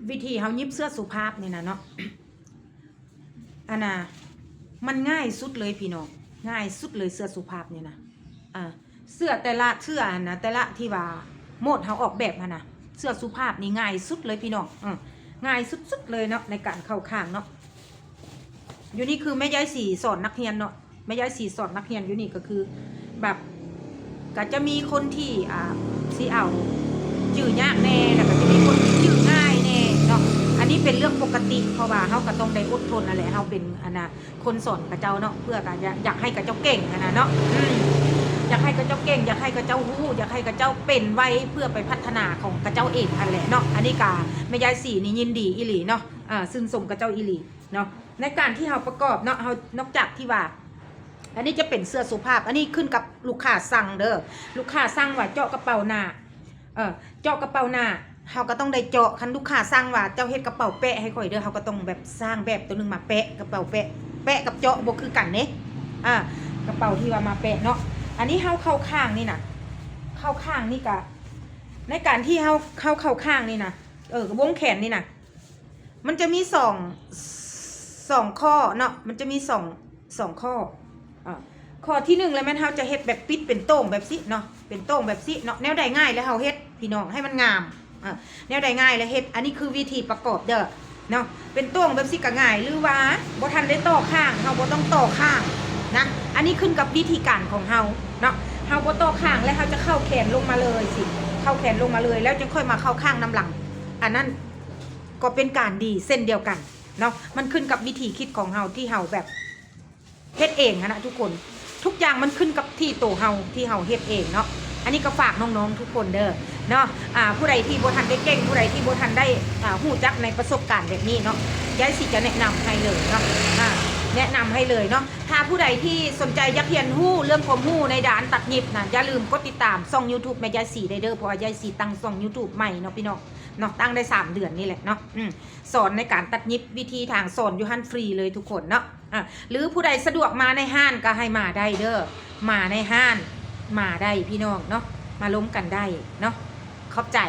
วิธีเขายิบเสื้อสุภาพนี่นะเนาะอันน่ะมันง่ายสุดเลยพี่น้องง่ายสุดเลยเสื้อสุภาพเนี่ยนะเสื้อแต่ละเสื้อนะแต่ละที่ว่าโมดเขาออกแบบนะเสื้อสุภาพนี่ง่ายสุดเลยพี่น้องง่ายสุดๆเลยเนาะในการเข้าข้างเนาะอยู่นี่คือแม่ยายสีสอนนักเรียนเนาะแม่ยายสีสอนนักเรียนอยู่นี่ก็คือแบบก็จะมีคนที่สีเอาจื่อยากแน่แล้วก็จะมีคนที่จื่อง่ายแน่เนาะอันนี้เป็นเรื่องปกติเพราะว่าเขาก็ต้องได้อดทนอะไรเขาเป็นคนสอนกับเจ้าเนาะเพื่อการอยากให้กับเจ้าเก่งเนาะอยากให้กับเจ้าเก่งอยากให้กับเจ้าฮู้อยากให้กับเจ้าเป็นไว้เพื่อไปพัฒนาของกับเจ้าเองอันแหละเนาะอันนี้กาแม่ยายสีนี่ยินดีอีหลีเนาะซึ่งสมกับเจ้าอีหลีเนาะในการที่เราประกอบเนาะเรานอกจากที่ว่าอันนี้จะเป็นเสื้อสุภาพอันนี้ขึ้นกับลูกค้าสั่งเด้อลูกค้าสั่งว่าเจาะกระเป๋าหน้าเจาะกระเป๋าหน้าเขาก็ต้องได้เจาะคันลูกค้าสั่งว่าเจ้าเฮ็ดกระเป๋าแปะให้ข่อยเด้อเขาก็ต้องแบบสร้างแบบตัวนึงมาแปะกระเป๋าแปะกับเจาะบ่คือกันเน่กระเป๋าที่ว่ามาแปะเนาะอันนี้เข้าข้างนี่นะเข้าข้างนี่กะในการที่เข้าข้างนี่นะวงแขนนี่นะมันจะมีสองข้อเนาะมันจะมีสองข้อข้อที่หนึ่งแล้วแม่เฮาจะเฮ็ดแบบปิดเป็นโต่งแบบสิเนาะเป็นโต่งแบบสิเนาะแนวใดง่ายแล้วเฮาเฮ็ดพี่น้องให้มันงามแนวใดง่ายแล้วเฮ็ดอันนี้คือวิธีประกอบเด้อเนาะเป็นโต่งแบบสิก็ง่ายหรือว่าบ่ทันได้ต่อข้างเฮาบ่ต้องต่อข้างนะอันนี้ขึ้นกับวิธีการของเฮาเนาะเฮาบ่ต่อข้างแล้วเฮาจะเข้าแขนลงมาเลยสิเข้าแขนลงมาเลยแล้วจึงค่อยมาเข้าข้างน้ำหลังอันนั้นก็เป็นการดีเส้นเดียวกันเนาะมันขึ้นกับวิธีคิดของเฮาที่เฮาแบบเฮ็ดเองนะทุกคนทุกอย่างมันขึ้นกับที่โตเฮาที่เฮาเฮ็ดเองเนาะอันนี้ก็ฝากน้องๆทุกคนเด้อเนาะผู้ใดที่บ่ทันได้เก่งผู้ใดที่บ่ทันได้ฮู้จักในประสบการณ์แบบนี้เนาะยายสิจะแนะนำให้เลยเนาะแนะนำให้เลยเนาะถ้าผู้ใดที่สนใจอยากเรียนรู้เรื่องความรู้ในด้านตัดเย็บนะอย่าลืมกดติดตามช่อง YouTube แม่ยายสีได้เด้อเพราะว่ายายสีตั้งช่อง YouTube ใหม่เนาะพี่น้องเนาะตั้งได้3 เดือนนี่แหละเนาะสอนในการตัดเย็บวิธีทางสอนอยู่หั่นฟรีเลยทุกคนเนาะหรือผู้ใดสะดวกมาในห้างก็ให้มาได้เด้อมาในห้างมาได้พี่น้องเนาะมาล้มกันได้เนาะขอบใจ